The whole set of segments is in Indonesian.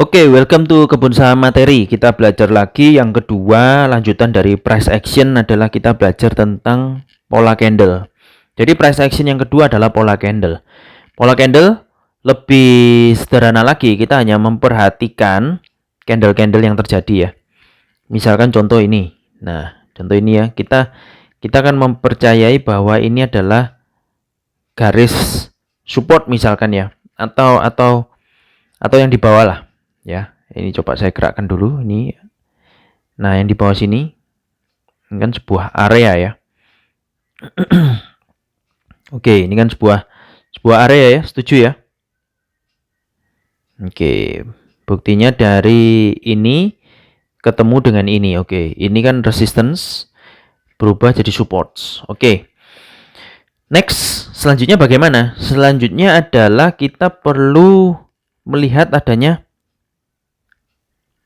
Oke, welcome to Kebun Saham Materi. Kita belajar lagi yang kedua, lanjutan dari price action adalah kita belajar tentang pola candle. Jadi price action yang kedua adalah pola candle. Pola candle lebih sederhana lagi, kita hanya memperhatikan candle-candle yang terjadi ya. Misalkan contoh ini. Nah, contoh ini ya, kita akan mempercayai bahwa ini adalah garis support misalkan ya, atau yang di bawah lah. Ya, ini coba saya gerakkan dulu ini. Nah, yang di bawah sini ini kan sebuah area ya. Oke, ini kan sebuah area ya, setuju ya? Oke, buktinya dari ini ketemu dengan ini. Oke, ini kan resistance berubah jadi support. Oke. Next, selanjutnya bagaimana? Selanjutnya adalah kita perlu melihat adanya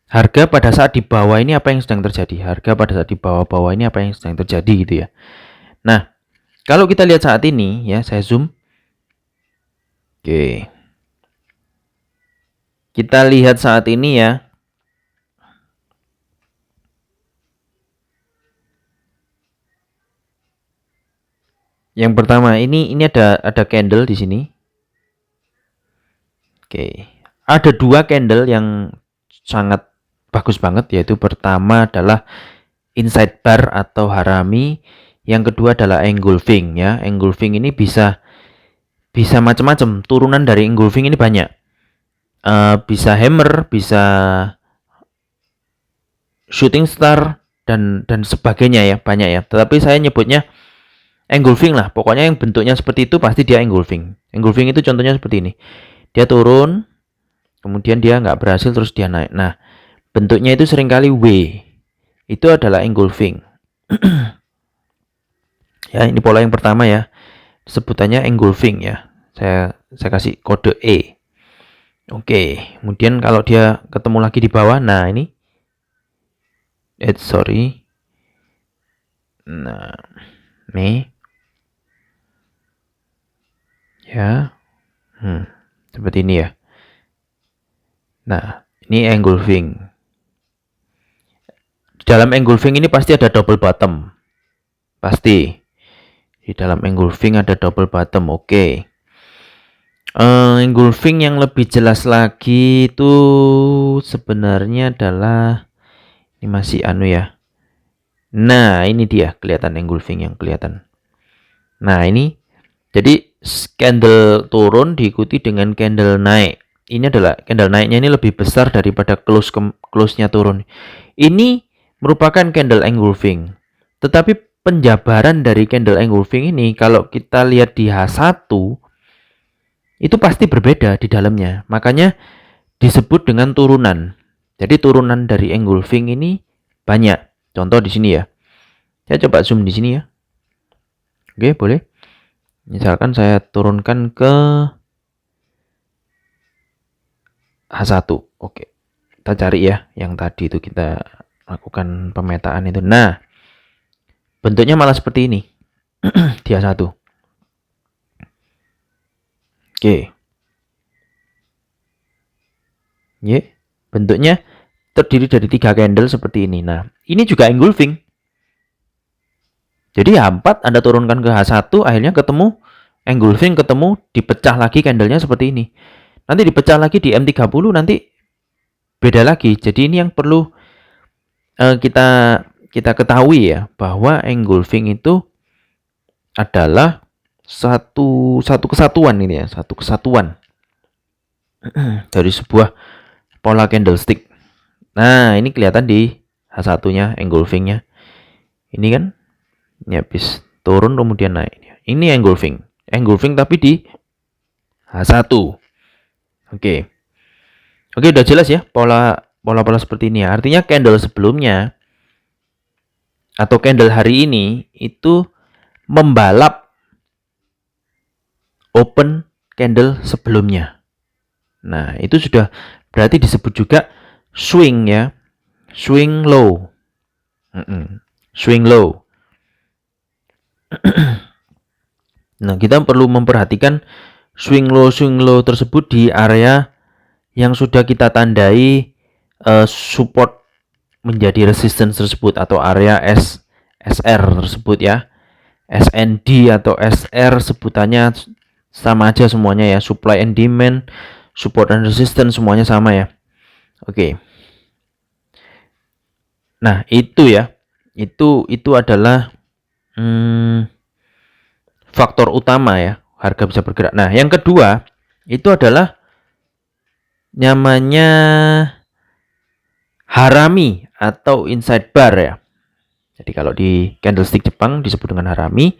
harga pada saat di bawah ini apa yang sedang terjadi. Harga pada saat di bawah-bawah ini apa yang sedang terjadi gitu ya. Nah, kalau kita lihat saat ini ya, saya zoom. Oke. Kita lihat saat ini ya. Yang pertama ini ada candle di sini. Oke. Ada dua candle yang sangat bagus banget, yaitu pertama adalah inside bar atau harami, yang kedua adalah engulfing ya. Engulfing ini bisa macam-macam. Turunan dari engulfing ini banyak. Bisa hammer, bisa shooting star dan sebagainya ya, banyak ya. Tetapi saya nyebutnya engulfing lah. Pokoknya yang bentuknya seperti itu pasti dia engulfing. Engulfing itu contohnya seperti ini. Dia turun, kemudian dia nggak berhasil terus dia naik. Nah, bentuknya itu seringkali W. Itu adalah engulfing. Ya, ini pola yang pertama ya. Sebutannya engulfing ya. Saya kasih kode E. Oke, kemudian kalau dia ketemu lagi di bawah, nah ini. Sorry. Nah, nih. Ya. Seperti ini ya. Nah, ini engulfing. Di dalam engulfing ini pasti ada double bottom. Pasti. Di dalam engulfing ada double bottom. Oke. Engulfing yang lebih jelas lagi itu sebenarnya adalah ini masih anu ya. Nah, ini dia kelihatan engulfing yang kelihatan. Nah, ini jadi candle turun diikuti dengan candle naik. Ini adalah candle naiknya ini lebih besar daripada close-nya turun. Ini merupakan candle engulfing. Tetapi penjabaran dari candle engulfing ini kalau kita lihat di H1 itu pasti berbeda di dalamnya. Makanya disebut dengan turunan. Jadi turunan dari engulfing ini banyak. Contoh di sini ya. Saya coba zoom di sini ya. Oke, boleh. Misalkan saya turunkan ke H1. Oke. Kita cari ya yang tadi itu kita lakukan pemetaan itu. Nah, bentuknya malah seperti ini. Di H1. Oke. Ya, bentuknya terdiri dari 3 candle seperti ini. Nah, ini juga engulfing. Jadi H4 Anda turunkan ke H1, akhirnya ketemu engulfing, ketemu dipecah lagi candlenya seperti ini. Nanti dipecah lagi di M30, nanti beda lagi. Jadi ini yang perlu kita ketahui ya, bahwa engulfing itu adalah satu kesatuan ini ya, satu kesatuan dari sebuah pola candlestick. Nah, ini kelihatan di H1-nya engulfingnya. Ini kan ini habis turun kemudian naik. Ini engulfing. Engulfing tapi di H1. Oke. Oke, udah jelas ya pola seperti ini ya. Artinya candle sebelumnya atau candle hari ini itu membalap open candle sebelumnya. Nah, itu sudah berarti disebut juga swing ya. Swing low. Swing low. Nah, kita perlu memperhatikan swing low tersebut di area yang sudah kita tandai support menjadi resistance tersebut atau area SR tersebut ya. SND atau SR sebutannya sama aja semuanya ya, supply and demand, support and resistance semuanya sama ya. Oke. Nah, itu ya. Itu adalah faktor utama ya, harga bisa bergerak. Nah, yang kedua itu adalah namanya harami atau inside bar ya. Jadi kalau di candlestick Jepang disebut dengan harami.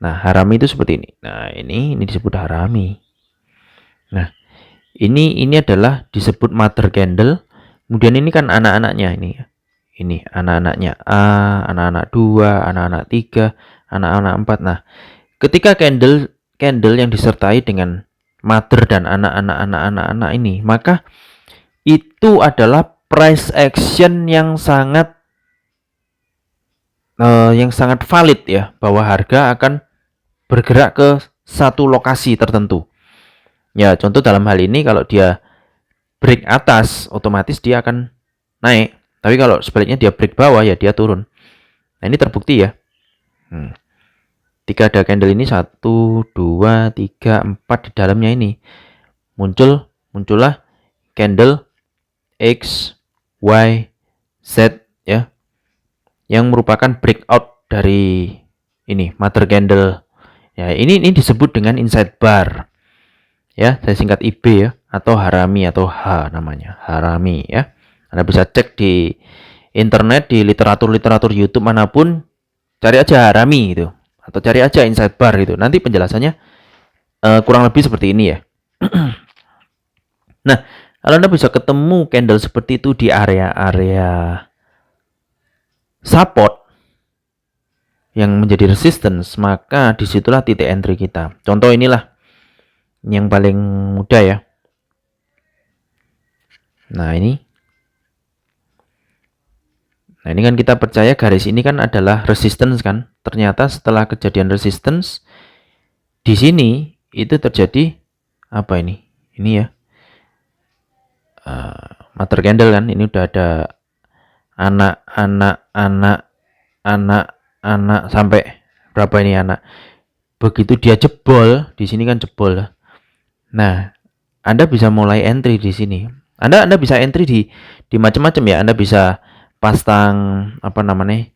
Nah, harami itu seperti ini. Nah, ini disebut harami. Nah, ini adalah disebut mother candle. Kemudian ini kan anak-anaknya ini ya. Ini anak-anaknya A, anak-anak 2, anak-anak 3, anak-anak 4. Nah, ketika candle yang disertai dengan mother dan anak-anak ini, maka itu adalah price action yang sangat valid ya, bahwa harga akan bergerak ke satu lokasi tertentu. Ya, contoh dalam hal ini kalau dia break atas, otomatis dia akan naik. Tapi kalau sebaliknya dia break bawah, ya dia turun. Nah, ini terbukti ya. Ketika ada candle ini 1, 2, 3, 4 di dalamnya ini muncullah candle X, Y, Z ya, yang merupakan breakout dari ini mother candle. Ya, ini disebut dengan inside bar. Ya, saya singkat IB ya, atau harami atau H namanya, harami ya. Anda bisa cek di internet, di literatur YouTube manapun, cari aja harami itu atau cari aja inside bar gitu. Nanti penjelasannya kurang lebih seperti ini ya. Nah, kalau Anda bisa ketemu candle seperti itu di area-area support yang menjadi resistance, maka disitulah titik entry kita. Contoh inilah yang paling mudah ya. Nah, ini kan kita percaya garis ini kan adalah resistance kan. Ternyata setelah kejadian resistance di sini itu terjadi apa ini? Ini ya. Mother candle kan, ini udah ada anak sampai berapa ini anak. Begitu dia jebol, di sini kan jebol. Nah, Anda bisa mulai entry di sini. Anda bisa entry di macam-macam ya. Anda bisa pasang apa namanya?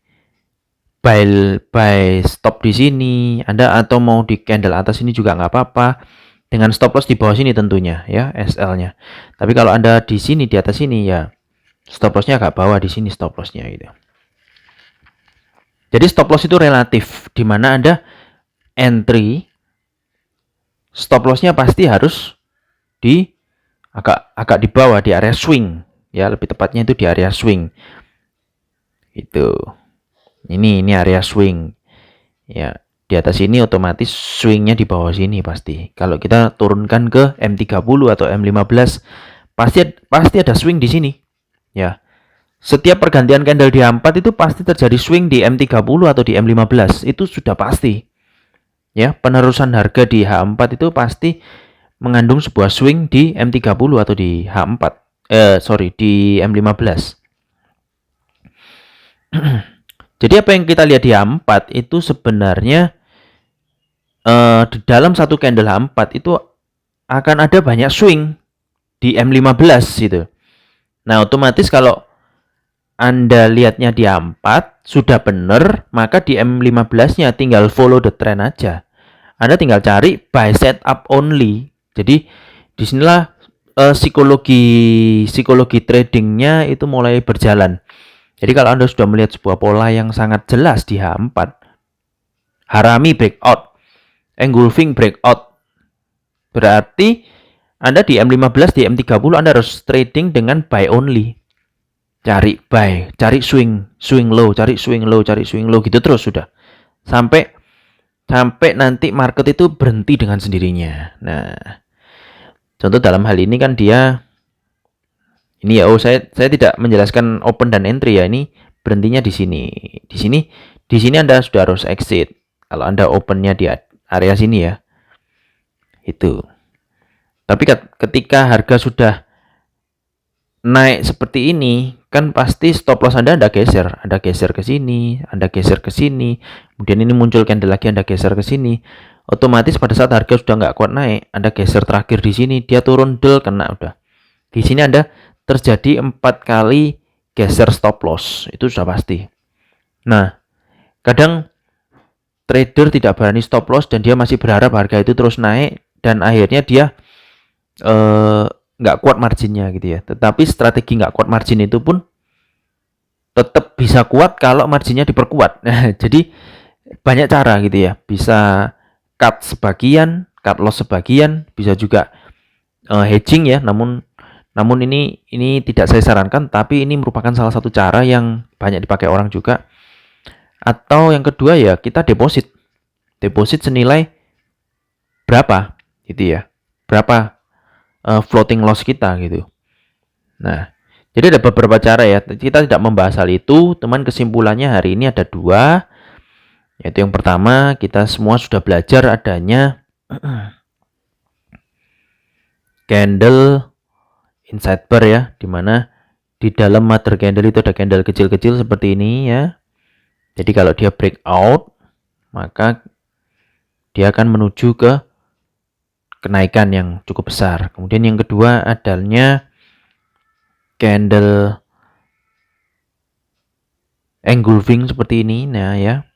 buy stop di sini. Anda atau mau di candle atas ini juga nggak apa-apa. Dengan stop loss di bawah sini tentunya ya, SL-nya. Tapi kalau Anda di sini, di atas sini ya, stop loss-nya agak bawah di sini stop loss-nya gitu. Jadi stop loss itu relatif, di mana Anda entry stop loss-nya pasti harus di agak di bawah, di area swing ya, lebih tepatnya itu di area swing. Itu. Ini area swing. Ya, di atas ini otomatis swingnya di bawah sini pasti. Kalau kita turunkan ke M30 atau M15 pasti ada swing di sini. Ya. Setiap pergantian candle di H4 itu pasti terjadi swing di M30 atau di M15. Itu sudah pasti. Ya, penerusan harga di H4 itu pasti mengandung sebuah swing di M30 atau di H4. Di M15. Jadi apa yang kita lihat di H4 itu sebenarnya di dalam satu candle H4 itu akan ada banyak swing di M15 gitu. Nah, otomatis kalau Anda lihatnya di H4 sudah benar, maka di M15-nya tinggal follow the trend aja. Anda tinggal cari buy setup only. Jadi disinilah psikologi tradingnya itu mulai berjalan. Jadi kalau Anda sudah melihat sebuah pola yang sangat jelas di H4, harami breakout, engulfing breakout, berarti Anda di M15, di M30 Anda harus trading dengan buy only. Cari buy, cari swing low, cari swing low gitu terus sudah. Sampai nanti market itu berhenti dengan sendirinya. Nah, contoh dalam hal ini kan dia ini ya, saya tidak menjelaskan open dan entry ya, ini berhentinya di sini. Di sini Anda sudah harus exit. Kalau Anda opennya di area sini ya. Itu. Tapi ketika harga sudah naik seperti ini, kan pasti stop loss Anda geser ke sini, Anda geser ke sini, kemudian ini muncul candle lagi, Anda geser ke sini. Otomatis pada saat harga sudah nggak kuat naik, Anda geser terakhir di sini, dia turun del kena udah. Di sini Anda terjadi 4 kali geser stop loss, itu sudah pasti. Nah, kadang trader tidak berani stop loss dan dia masih berharap harga itu terus naik dan akhirnya dia nggak kuat marginnya gitu ya. Tetapi strategi nggak kuat margin itu pun tetap bisa kuat kalau marginnya diperkuat. Jadi banyak cara gitu ya. Bisa cut sebagian, cut loss sebagian, bisa juga hedging ya. Namun ini tidak saya sarankan, tapi ini merupakan salah satu cara yang banyak dipakai orang juga. Atau yang kedua ya kita deposit senilai berapa gitu ya. Berapa floating loss kita gitu. Nah, jadi ada beberapa cara ya. Kita tidak membahas hal itu, teman. Kesimpulannya hari ini ada 2. Yaitu yang pertama, kita semua sudah belajar adanya candle inside bar ya, dimana di dalam mother candle itu ada candle kecil-kecil seperti ini ya. Jadi kalau dia breakout, maka dia akan menuju ke kenaikan yang cukup besar. Kemudian yang kedua adanya candle engulfing seperti ini. Nah ya,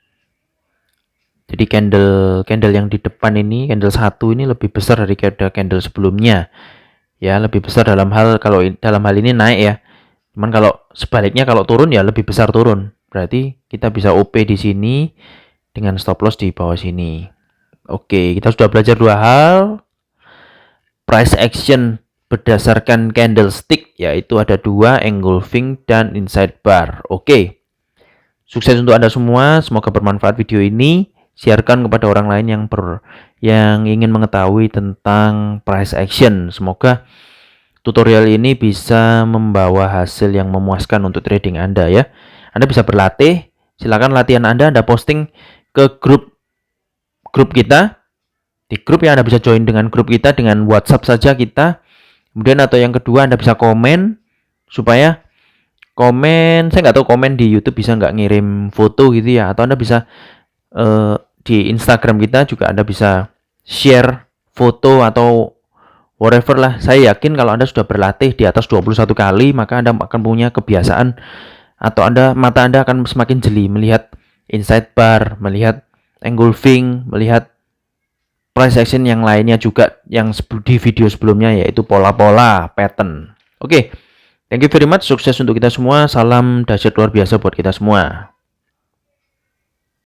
jadi candle yang di depan ini, candle 1 ini lebih besar dari candle sebelumnya ya, lebih besar dalam hal ini naik ya. Cuman kalau sebaliknya, kalau turun ya lebih besar turun. Berarti kita bisa OP di sini dengan stop loss di bawah sini. Oke, kita sudah belajar 2 hal. Price action berdasarkan candlestick, yaitu ada 2, engulfing dan inside bar. Oke. Sukses untuk Anda semua, semoga bermanfaat video ini. Sharekan kepada orang lain yang ingin mengetahui tentang price action. Semoga tutorial ini bisa membawa hasil yang memuaskan untuk trading Anda ya. Anda bisa berlatih, silakan latihan Anda posting ke grup kita. Di grup yang Anda bisa join dengan grup kita dengan WhatsApp saja kita. Kemudian atau yang kedua, Anda bisa komen, supaya komen, saya nggak tahu komen di YouTube bisa nggak ngirim foto gitu ya, atau Anda bisa di Instagram kita juga Anda bisa share foto atau whatever lah. Saya yakin kalau Anda sudah berlatih di atas 21 kali, maka Anda akan punya kebiasaan, atau mata Anda akan semakin jeli melihat inside bar, melihat engulfing, melihat price action yang lainnya juga yang di video sebelumnya, yaitu pola-pola pattern. Oke, thank you very much. Sukses untuk kita semua. Salam dahsyat luar biasa buat kita semua.